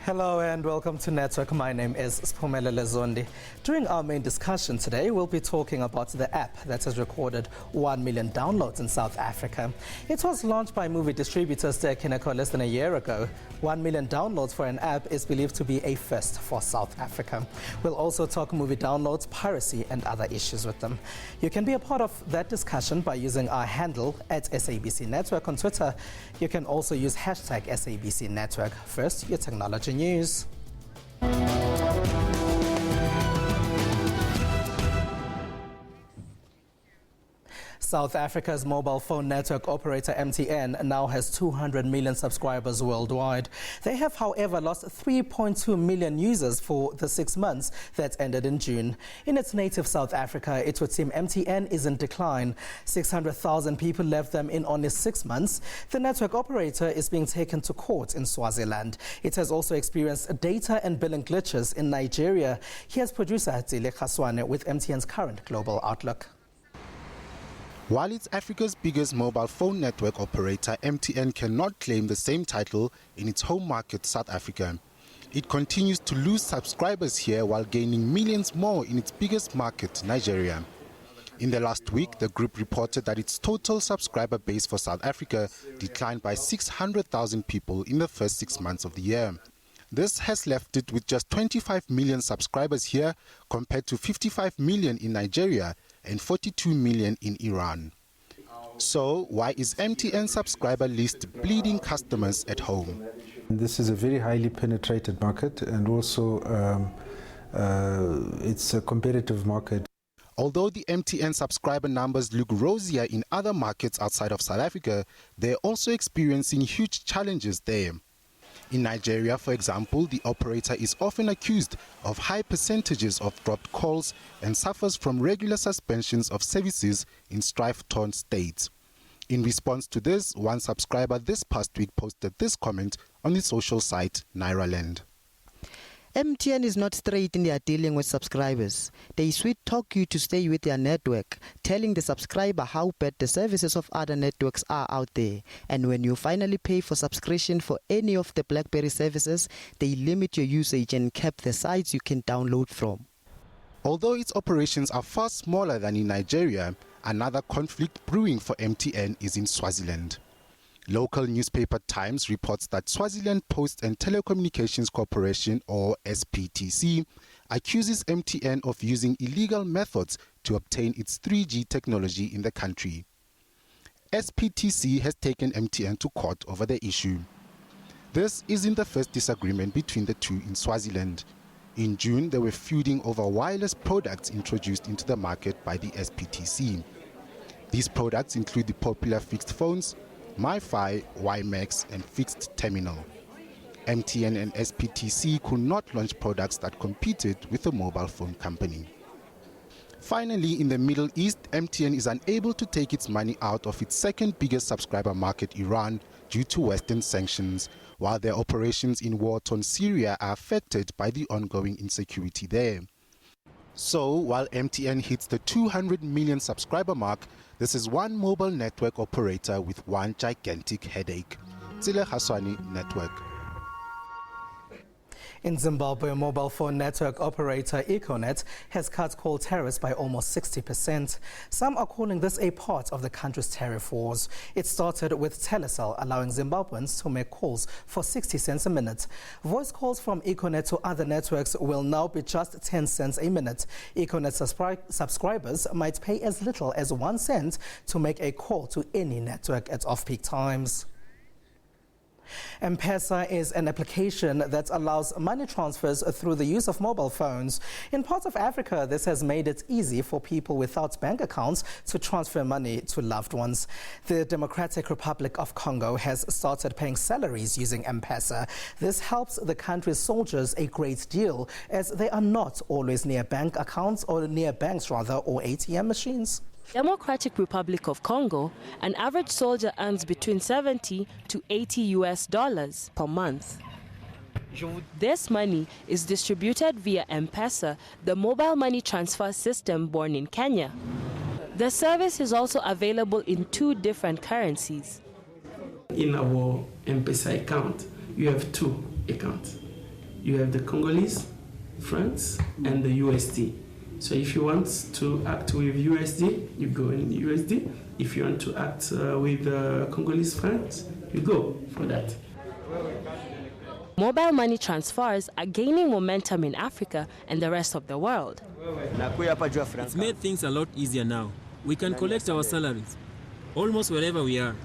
Hello and welcome to Network. My name is Siphumelele Zondi. During our main discussion today, we'll be talking about the app that has recorded 1 million downloads in South Africa. It was launched by movie distributor Econet less than a year ago. 1 million downloads for an app is believed to be a first for South Africa. We'll also talk movie downloads, piracy and other issues with them. You can be a part of that discussion by using our handle at SABC Network on Twitter. You can also use hashtag SABC Network. First, your technology news. South Africa's mobile phone network operator MTN now has 200 million subscribers worldwide. They have, however, lost 3.2 million users for the 6 months that ended in June. In its native South Africa, it would seem MTN is in decline. 600,000 people left them in only 6 months. The network operator is being taken to court in Swaziland. It has also experienced data and billing glitches in Nigeria. Here's producer Zile Khaswane with MTN's current global outlook. While it's Africa's biggest mobile phone network operator, MTN cannot claim the same title in its home market, South Africa. It continues to lose subscribers here while gaining millions more in its biggest market, Nigeria. In the last week, the group reported that its total subscriber base for South Africa declined by 600,000 people in the first 6 months of the year. This has left it with just 25 million subscribers here compared to 55 million in Nigeria and 42 million in Iran. So why is MTN subscriber list bleeding customers at home? This is a very highly penetrated market, and also it's a competitive market. Although the MTN subscriber numbers look rosier in other markets outside of South Africa, they're also experiencing huge challenges there. In Nigeria, for example, the operator is often accused of high percentages of dropped calls and suffers from regular suspensions of services in strife-torn states. In response to this, one subscriber this past week posted this comment on the social site Nairaland. MTN is not straight in their dealing with subscribers. They sweet talk you to stay with their network, telling the subscriber how bad the services of other networks are out there. And when you finally pay for subscription for any of the Blackberry services, they limit your usage and cap the sites you can download from. Although its operations are far smaller than in Nigeria, another conflict brewing for MTN is in Swaziland. Local newspaper Times reports that Swaziland Post and Telecommunications Corporation, or SPTC, accuses MTN of using illegal methods to obtain its 3G technology in the country. SPTC has taken MTN to court over the issue. This isn't the first disagreement between the two in Swaziland. In June, they were feuding over wireless products introduced into the market by the SPTC. These products include the popular fixed phones, MiFi, WiMax and fixed terminal. MTN and SPTC could not launch products that competed with the mobile phone company. Finally, in the Middle East, MTN is unable to take its money out of its second biggest subscriber market, Iran, due to Western sanctions, while their operations in war-torn Syria are affected by the ongoing insecurity there. So, while MTN hits the 200 million subscriber mark, this is one mobile network operator with one gigantic headache. Zile Khaswane, Network. In Zimbabwe, mobile phone network operator Econet has cut call tariffs by almost 60%. Some are calling this a part of the country's tariff wars. It started with Telecel allowing Zimbabweans to make calls for 60 cents a minute. Voice calls from Econet to other networks will now be just 10 cents a minute. Econet subscribers might pay as little as 1 cent to make a call to any network at off-peak times. Mpesa is an application that allows money transfers through the use of mobile phones. In parts of Africa, this has made it easy for people without bank accounts to transfer money to loved ones. The Democratic Republic of Congo has started paying salaries using Mpesa. This helps the country's soldiers a great deal, as they are not always near bank accounts or near banks or ATM machines. Democratic Republic of Congo, an average soldier earns between $70 to $80 per month. This money is distributed via Mpesa, the mobile money transfer system born in Kenya. The service is also available in 2 different currencies. In our Mpesa account, you have 2 accounts. you have the Congolese francs and the USD. So if you want to act with USD, you go in USD. If you want to act with Congolese francs, you go for that. Mobile money transfers are gaining momentum in Africa and the rest of the world. It's made things a lot easier now. We can collect our salaries almost wherever we are.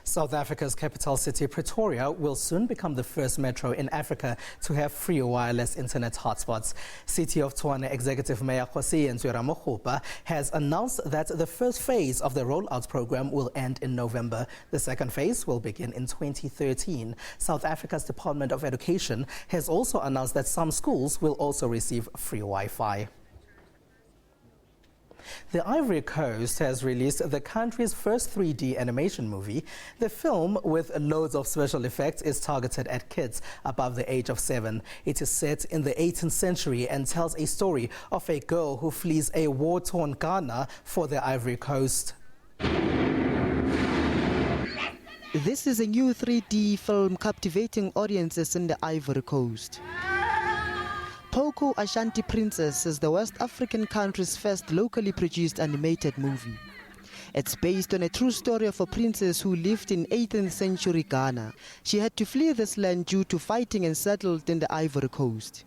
South Africa's capital city, Pretoria, will soon become the first metro in Africa to have free wireless internet hotspots. City of Tshwane Executive Mayor Nkosazana Ramokgopa has announced that the first phase of the rollout program will end in November. The second phase will begin in 2013. South Africa's Department of Education has also announced that some schools will also receive free Wi-Fi. The Ivory Coast has released the country's first 3D animation movie. The film, with loads of special effects, is targeted at kids above the age of 7. It is set in the 18th century and tells a story of a girl who flees a war-torn Ghana for the Ivory Coast. This is a new 3D film captivating audiences in the Ivory Coast. Poco Ashanti Princess is the West African country's first locally produced animated movie. It's based on a true story of a princess who lived in 18th century Ghana. She had to flee this land due to fighting and settled in the Ivory Coast.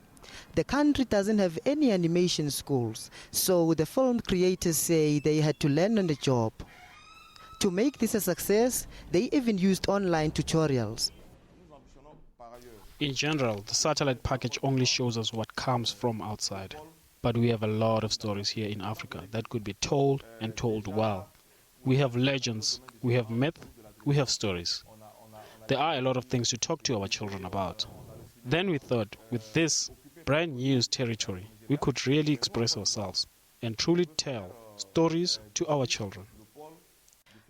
The country doesn't have any animation schools, so the film creators say they had to learn on the job. To make this a success, they even used online tutorials. In general, the satellite package only shows us what comes from outside. But we have a lot of stories here in Africa that could be told and told well. We have legends, we have myth, we have stories. There are a lot of things to talk to our children about. Then we thought, with this brand new territory, we could really express ourselves and truly tell stories to our children.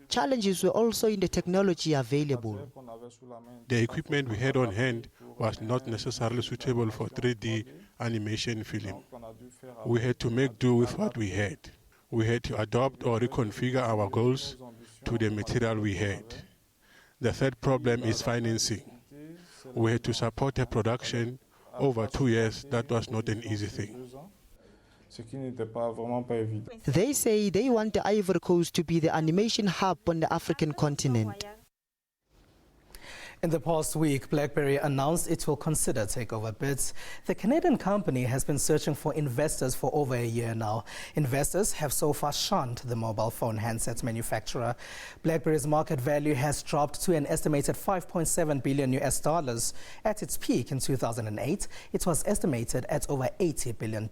Challenges were also in the technology available. The equipment we had on hand was not necessarily suitable for 3D animation film. We had to make do with what we had. We had to adopt or reconfigure our goals to the material we had. The third problem is financing. We had to support a production over 2 years. That was not an easy thing. They say they want the Ivory Coast to be the animation hub on the African continent. In the past week, Blackberry announced it will consider takeover bids. The Canadian company has been searching for investors for over a year now. Investors have so far shunned the mobile phone handsets manufacturer. Blackberry's market value has dropped to an estimated $5.7 billion US. At its peak in 2008, it was estimated at over $80 billion.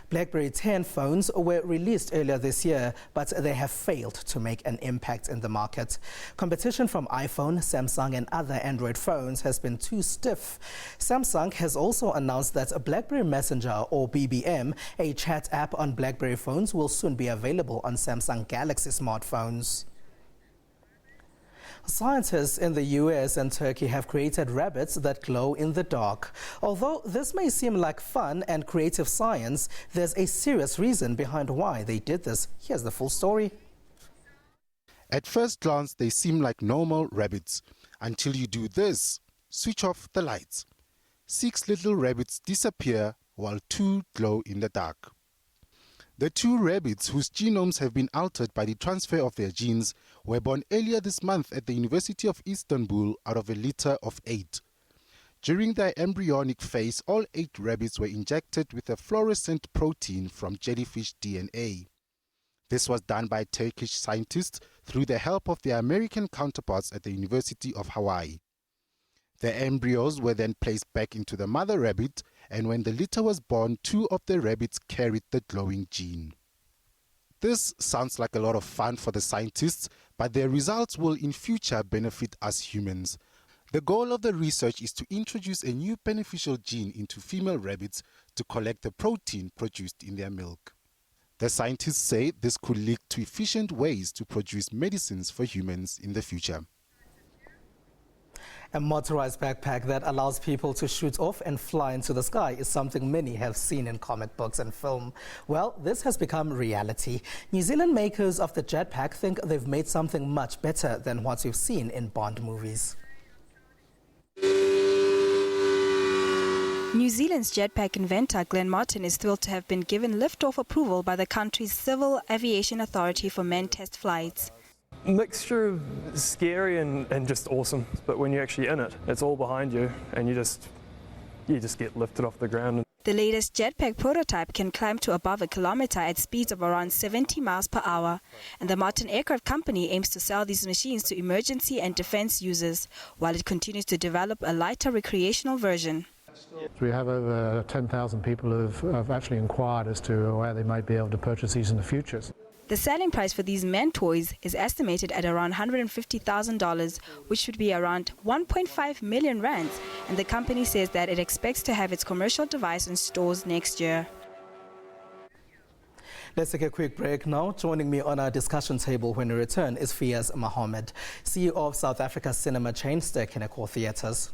Blackberry 10 phones were released earlier this year, but they have failed to make an impact in the market. Competition from iPhone, Samsung and other Android phones has been too stiff. Samsung has also announced that a BlackBerry Messenger, or BBM, a chat app on BlackBerry phones, will soon be available on Samsung Galaxy smartphones. Scientists in the US and Turkey have created rabbits that glow in the dark. Although this may seem like fun and creative science, there's a serious reason behind why they did this. Here's the full story. At first glance, they seem like normal rabbits. Until you do this, switch off the lights. 6 little rabbits disappear while 2 glow in the dark. The 2 rabbits, whose genomes have been altered by the transfer of their genes, were born earlier this month at the University of Istanbul out of a litter of 8. During their embryonic phase, all 8 rabbits were injected with a fluorescent protein from jellyfish DNA. This was done by Turkish scientists through the help of their American counterparts at the University of Hawaii. The embryos were then placed back into the mother rabbit, and when the litter was born, 2 of the rabbits carried the glowing gene. This sounds like a lot of fun for the scientists, but their results will in future benefit us humans. The goal of the research is to introduce a new beneficial gene into female rabbits to collect the protein produced in their milk. The scientists say this could lead to efficient ways to produce medicines for humans in the future. A motorized backpack that allows people to shoot off and fly into the sky is something many have seen in comic books and film. Well, this has become reality. New Zealand makers of the Jetpack think they've made something much better than what you've seen in Bond movies. New Zealand's jetpack inventor Glenn Martin is thrilled to have been given liftoff approval by the country's Civil Aviation Authority for manned test flights. Mixture of scary and just awesome, but when you're actually in it, it's all behind you and you just get lifted off the ground. The latest jetpack prototype can climb to above a kilometer at speeds of around 70 miles per hour, and the Martin Aircraft Company aims to sell these machines to emergency and defense users, while it continues to develop a lighter recreational version. We have over 10,000 people who have actually inquired as to where they might be able to purchase these in the future. The selling price for these manned toys is estimated at around $150,000, which would be around 1.5 million rands, and the company says that it expects to have its commercial device in stores next year. Let's take a quick break now. Joining me on our discussion table when we return is Fiaz Mohammed, CEO of South Africa's cinema chain Econet Theatres.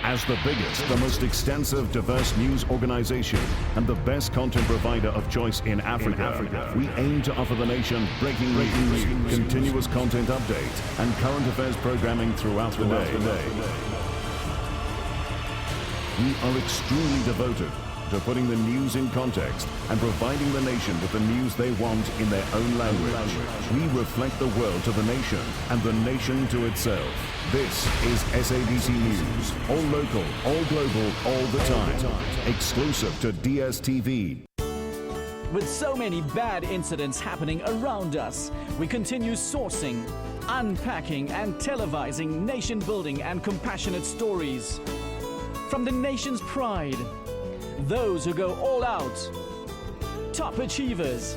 As the biggest, the most extensive, diverse news organization and the best content provider of choice in Africa, we aim to offer the nation breaking news, continuous content update, and current affairs programming throughout the day. We are extremely devoted to putting the news in context and providing the nation with the news they want in their own language. We reflect the world to the nation and the nation to itself. This is SABC News, all local, all global, all the time. Exclusive to DSTV. With so many bad incidents happening around us, we continue sourcing, unpacking and televising nation-building and compassionate stories. From the nation's pride, those who go all out, top achievers,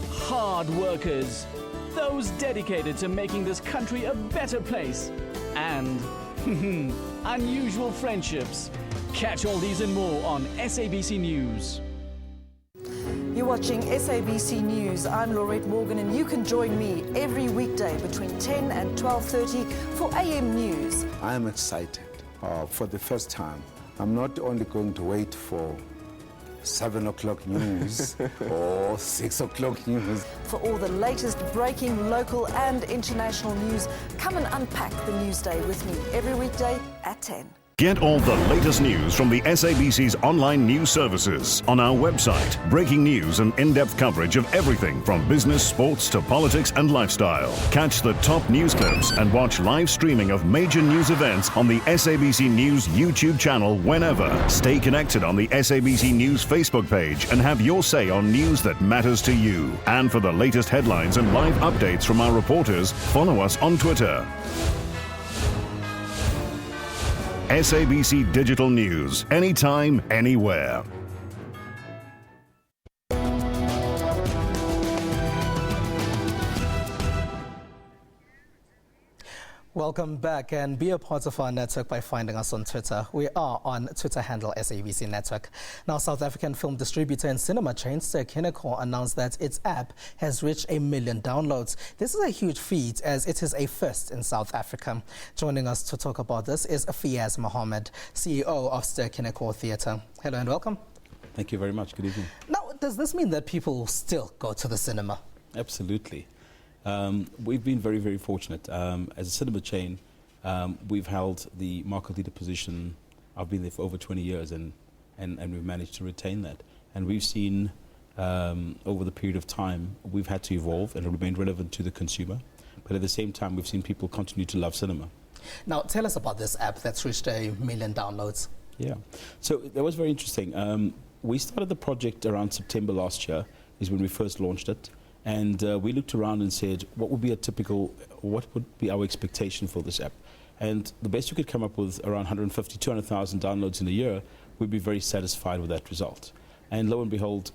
hard workers, those dedicated to making this country a better place, and unusual friendships. Catch all these and more on SABC News. You're watching SABC News. I'm Laurette Morgan, and you can join me every weekday between 10 and 12:30 for AM News. I am excited for the first time. I'm not only going to wait for 7 o'clock news or 6 o'clock news. For all the latest breaking local and international news, come and unpack the news day with me every weekday at 10. Get all the latest news from the SABC's online news services on our website. Breaking news and in-depth coverage of everything from business, sports to politics and lifestyle. Catch the top news clips and watch live streaming of major news events on the SABC News YouTube channel whenever. Stay connected on the SABC News Facebook page and have your say on news that matters to you. And for the latest headlines and live updates from our reporters, follow us on Twitter. SABC Digital News, anytime, anywhere. Welcome back, and be a part of our network by finding us on Twitter. We are on Twitter handle SABC Network. Now, South African film distributor and cinema chain Econet announced that its app has reached 1 million downloads. This is a huge feat, as it is a first in South Africa. Joining us to talk about this is Fiaz Mohammed, CEO of Econet Theatre. Hello and welcome. Thank you very much. Good evening. Now, does this mean that people still go to the cinema? Absolutely. We've been very, very fortunate. As a cinema chain, we've held the market leader position. I've been there for over 20 years, and we've managed to retain that. And we've seen, over the period of time, we've had to evolve and remain relevant to the consumer. But at the same time, we've seen people continue to love cinema. Now, tell us about this app that's reached 1 million downloads. Yeah. So that was very interesting. We started the project around September last year, is when we first launched it. And we looked around and said, what would be our expectation for this app? And the best we could come up with, around 150, 200,000 downloads in a year, we'd be very satisfied with that result. And lo and behold,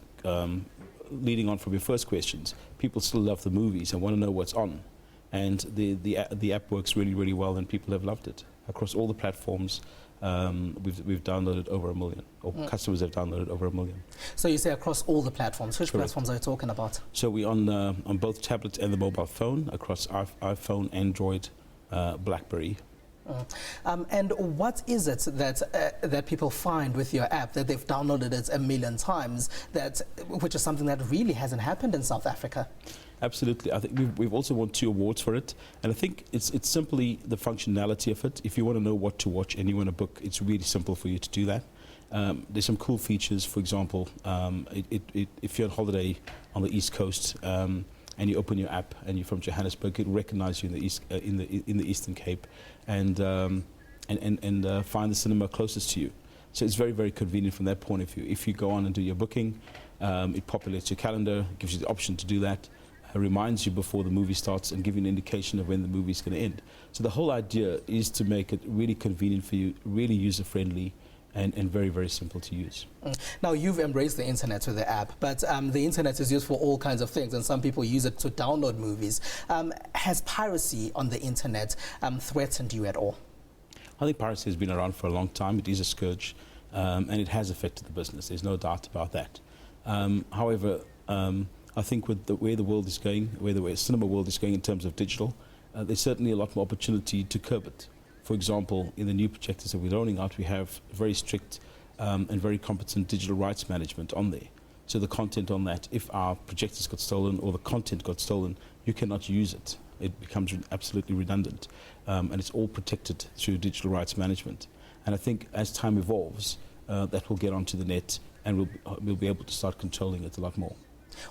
leading on from your first questions, people still love the movies and want to know what's on. And the app works really, really well, and people have loved it. Across all the platforms, we've downloaded over 1 million, or customers have downloaded over 1 million. So you say across all the platforms. Which Correct. platforms are you talking about? So we're on both tablets and the mobile phone, across iPhone, Android, Blackberry. And what is it that people find with your app that they've downloaded it 1 million times, which is something that really hasn't happened in South Africa? Absolutely. I think we've also won 2 awards for it, and I think it's simply the functionality of it. If you want to know what to watch and you want to book, it's really simple for you to do that. There's some cool features. For example, if you're on holiday on the East Coast and you open your app and you're from Johannesburg, it'll recognize you in the Eastern Cape and find the cinema closest to you. So it's very, very convenient from that point of view. If you go on and do your booking, it populates your calendar, gives you the option to do that, reminds you before the movie starts, and give you an indication of when the movie is going to end. So the whole idea is to make it really convenient for you, really user-friendly, and very, very simple to use. Now, you've embraced the internet with the app, but the internet is used for all kinds of things, and some people use it to download movies. Has piracy on the internet threatened you at all? I think piracy has been around for a long time. It is a scourge, and it has affected the business. There's no doubt about that. However, I think with the way the world is going, where the cinema world is going in terms of digital, there's certainly a lot more opportunity to curb it. For example, in the new projectors that we're rolling out, we have very strict and very competent digital rights management on there. So the content on that, if our projectors got stolen or the content got stolen, you cannot use it. It becomes absolutely redundant. And it's all protected through digital rights management. And I think as time evolves, that will get onto the net, and we'll be able to start controlling it a lot more.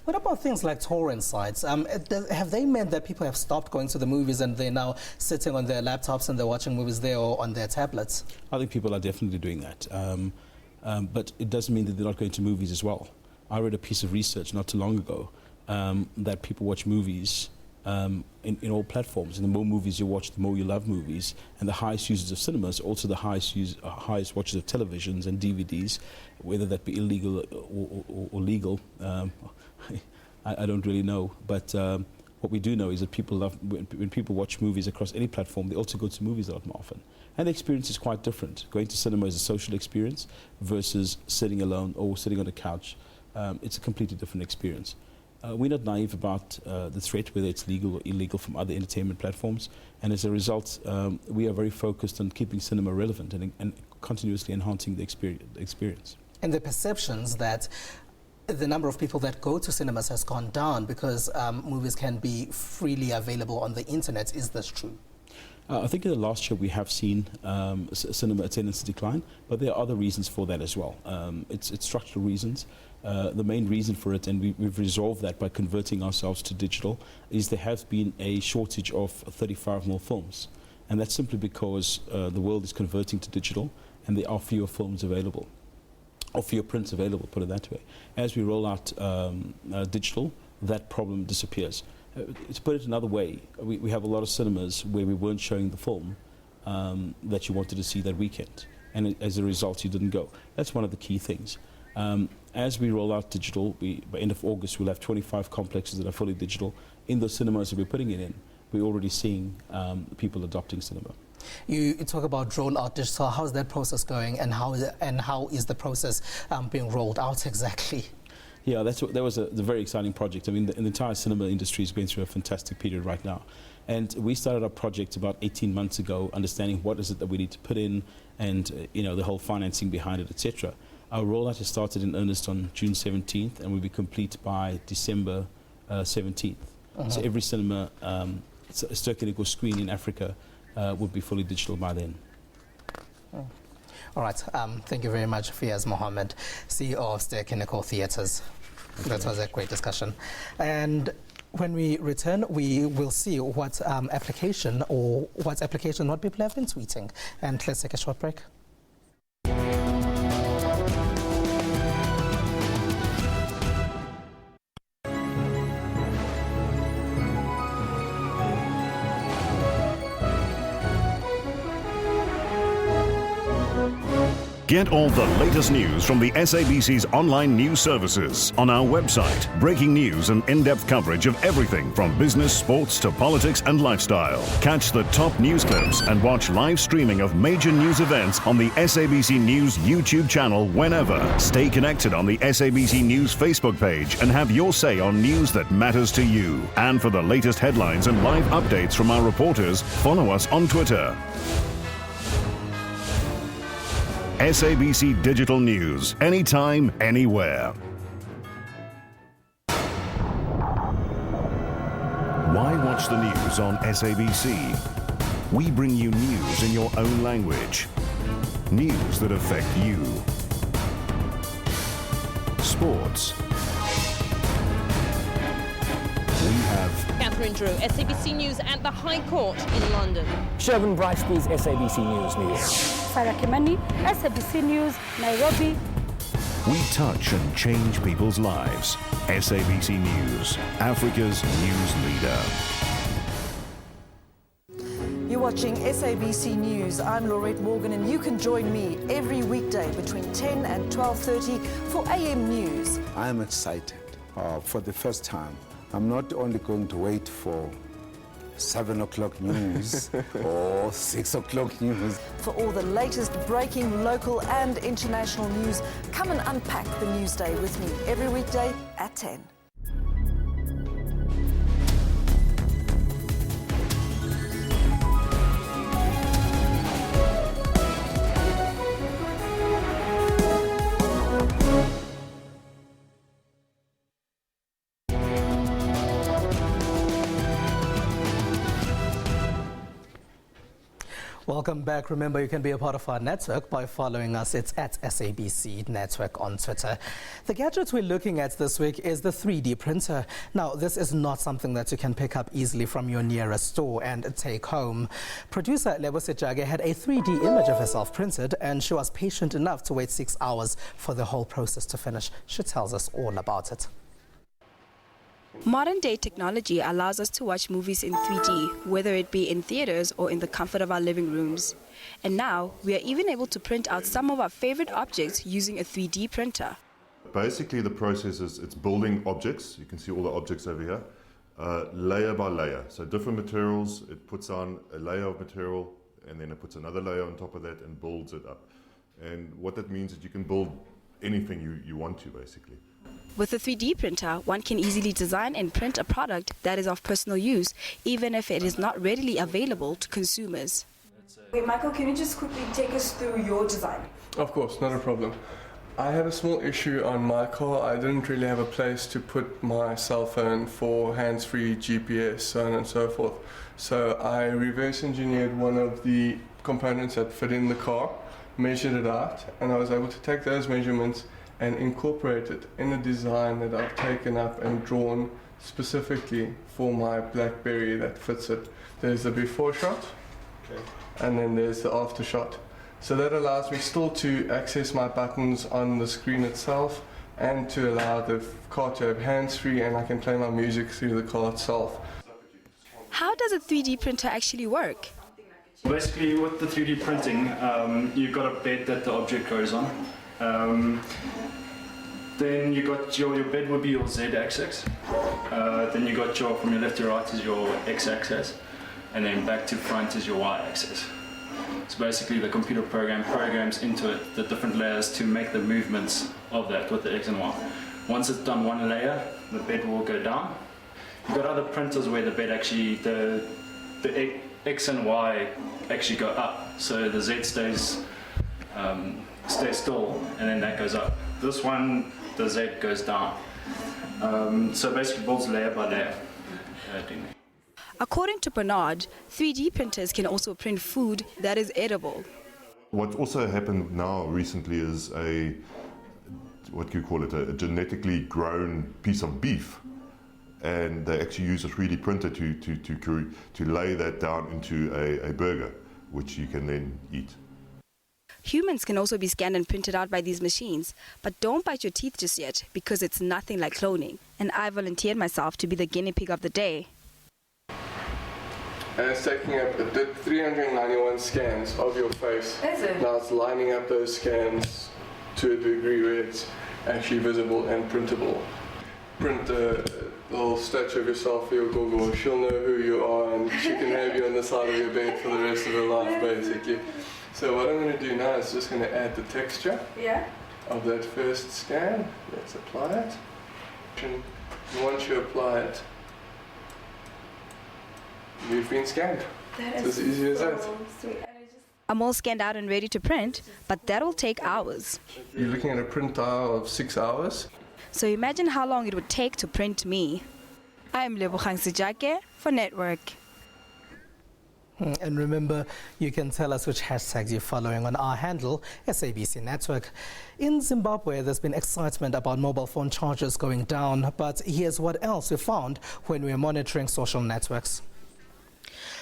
What about things like torrent sites? Have they meant that people have stopped going to the movies and they're now sitting on their laptops and they're watching movies there or on their tablets? I think people are definitely doing that. But it doesn't mean that they're not going to movies as well. I read a piece of research not too long ago that people watch movies in all platforms. And the more movies you watch, the more you love movies. And the highest users of cinemas are also the highest watchers of televisions and DVDs, whether that be illegal or legal. I don't really know, but what we do know is that people love, when people watch movies across any platform, they also go to movies a lot more often. And the experience is quite different. Going to cinema is a social experience versus sitting alone or sitting on a couch. It's a completely different experience. We're not naive about the threat, whether it's legal or illegal, from other entertainment platforms. And as a result, we are very focused on keeping cinema relevant and continuously enhancing the experience. And the perceptions that the number of people that go to cinemas has gone down because movies can be freely available on the internet. Is this true? I think in the last year we have seen cinema attendance decline, but there are other reasons for that as well. It's structural reasons. The main reason for it, and we've resolved that by converting ourselves to digital, is there has been a shortage of 35mm films. And that's simply because the world is converting to digital and there are fewer films available, or fewer prints available, put it that way. As we roll out digital, that problem disappears. To put it another way, we have a lot of cinemas where we weren't showing the film that you wanted to see that weekend, and as a result you didn't go. That's one of the key things. As we roll out digital, by end of August we'll have 25 complexes that are fully digital. In those cinemas that we're putting it in, we're already seeing people adopting cinema. You talk about roll out digital. How's that process going, and how is the process being rolled out exactly? Yeah, that was a very exciting project. I mean, the entire cinema industry is going through a fantastic period right now. And we started our project about 18 months ago, understanding what is it that we need to put in and, the whole financing behind it, etc. Our rollout has started in earnest on June 17th and will be complete by December 17th. So every cinema, circular screen in Africa would be fully digital by then. All right. Thank you very much, Fiaz Mohammed, CEO of Econet Theatres. That was a great discussion. And when we return, we will see what application what people have been tweeting. And let's take a short break. Get all the latest news from the SABC's online news services on our website. Breaking news and in-depth coverage of everything from business, sports to politics and lifestyle. Catch the top news clips and watch live streaming of major news events on the SABC News YouTube channel whenever. Stay connected on the SABC News Facebook page and have your say on news that matters to you. And for the latest headlines and live updates from our reporters, follow us on Twitter. SABC Digital News, anytime, anywhere. Why watch the news on SABC? We bring you news in your own language. News that affect you. Sports. We have Catherine Drew, SABC News at the High Court in London. Shervin Brightsby's SABC News. Sarah Kimani, SABC News, Nairobi. We touch and change people's lives. SABC News, Africa's news leader. You're watching SABC News. I'm Laurette Morgan, and you can join me every weekday between 10 and 12:30 for AM News. I'm excited. For the first time, I'm not only going to wait for 7 o'clock news or 6 o'clock news. For all the latest breaking local and international news, come and unpack the news day with me every weekday at 10. Welcome back. Remember, you can be a part of our network by following us. It's at SABC Network on Twitter. The gadget we're looking at this week is the 3D printer. Now, this is not something that you can pick up easily from your nearest store and take home. Producer Lebo Sejage had a 3D image of herself printed, and she was patient enough to wait 6 hours for the whole process to finish. She tells us all about it. Modern-day technology allows us to watch movies in 3D, whether it be in theaters or in the comfort of our living rooms. And now, we are even able to print out some of our favorite objects using a 3D printer. Basically, the process is it's building objects. You can see all the objects over here, layer by layer. So different materials, it puts on a layer of material, and then it puts another layer on top of that and builds it up. And what that means is you can build anything you want to, basically. With a 3D printer, one can easily design and print a product that is of personal use, even if it is not readily available to consumers. Wait, Michael, can you just quickly take us through your design? Of course, not a problem. I had a small issue on my car. I didn't really have a place to put my cell phone for hands-free GPS, so on and so forth. So I reverse engineered one of the components that fit in the car, measured it out, and I was able to take those measurements and incorporate it in a design that I've taken up and drawn specifically for my Blackberry that fits it. There's the before shot, and then there's the after shot. So that allows me still to access my buttons on the screen itself and to allow the car to have hands-free, and I can play my music through the car itself. How does a 3D printer actually work? Basically, with the 3D printing, you've got a bed that the object goes on. Then you got your bed would be your Z-axis. Then you got from your left to right is your X-axis, and then back to front is your Y-axis. So basically, the computer programs into it the different layers to make the movements of that with the X and Y. Once it's done one layer, the bed will go down. You've got other printers where the bed actually the X and Y actually go up, so the Z stays still, and then that goes up. This one, the Z goes down. So basically builds layer by layer. According to Bernard, 3D printers can also print food that is edible. What also happened now recently is a genetically grown piece of beef. And they actually use a 3D printer to lay that down into a burger, which you can then eat. Humans can also be scanned and printed out by these machines, but don't bite your teeth just yet, because it's nothing like cloning. And I volunteered myself to be the guinea pig of the day. and it's taking up, it did 391 scans of your face. Is it? Now it's lining up those scans to a degree where it's actually visible and printable. Print a little statue of yourself for your Google. She'll know who you are and she can have you on the side of your bed for the rest of her life, basically. So what I'm going to do now is just going to add the texture of that first scan. Let's apply it. And once you apply it, you've been scanned. It's as easy as that. Sweet. I'm all scanned out and ready to print, but that'll take hours. You're looking at a print time of 6 hours. So imagine how long it would take to print me. I'm Lebogang Sejake for Network. And remember, you can tell us which hashtags you're following on our handle, SABC Network. In Zimbabwe, there's been excitement about mobile phone charges going down, but here's what else we found when we were monitoring social networks.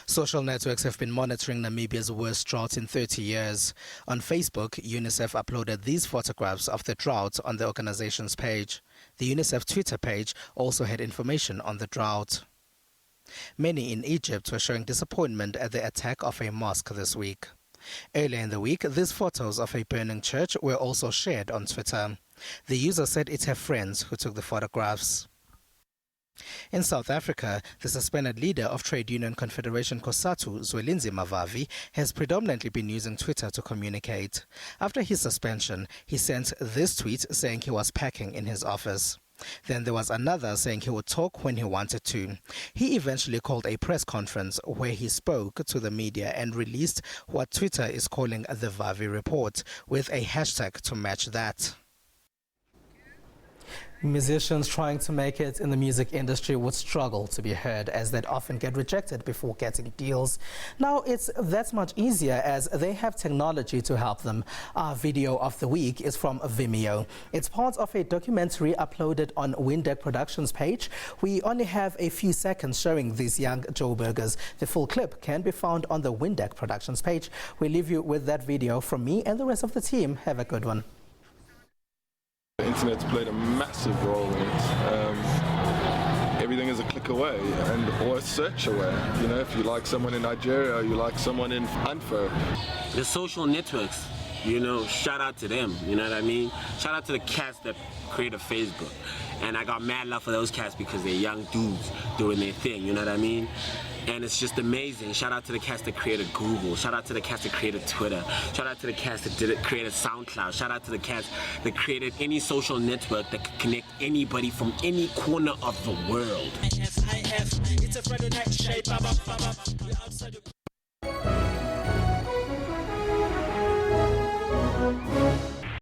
Social networks have been monitoring Namibia's worst drought in 30 years. On Facebook, UNICEF uploaded these photographs of the drought on the organization's page. The UNICEF Twitter page also had information on the drought. Many in Egypt were showing disappointment at the attack of a mosque this week. Earlier in the week, these photos of a burning church were also shared on Twitter. The user said it's her friends who took the photographs. In South Africa, the suspended leader of Trade Union Confederation COSATU, Zwelinzima Mavavi, has predominantly been using Twitter to communicate. After his suspension, he sent this tweet saying he was packing in his office. Then there was another saying he would talk when he wanted to. He eventually called a press conference where he spoke to the media and released what Twitter is calling the Vavi Report, with a hashtag to match that. Musicians trying to make it in the music industry would struggle to be heard, as they'd often get rejected before getting deals. Now it's that much easier, as they have technology to help them. Our video of the week is from Vimeo. It's part of a documentary uploaded on Windeck Productions page. We only have a few seconds showing these young Joburgers. The full clip can be found on the Windeck Productions page. We leave you with that video from me and the rest of the team. Have a good one. The internet's played a massive role in it. Everything is a click away or a search away. You know, if you like someone in Nigeria or you like someone in Anfo. The social networks, you know, shout out to them, you know what I mean? Shout out to the cats that created Facebook. And I got mad love for those cats because they're young dudes doing their thing, you know what I mean? And it's just amazing. Shout out to the cats that created Google. Shout out to the cats that created Twitter. Shout out to the cats that created SoundCloud. Shout out to the cats that created any social network that could connect anybody from any corner of the world. It's a Friday night shape.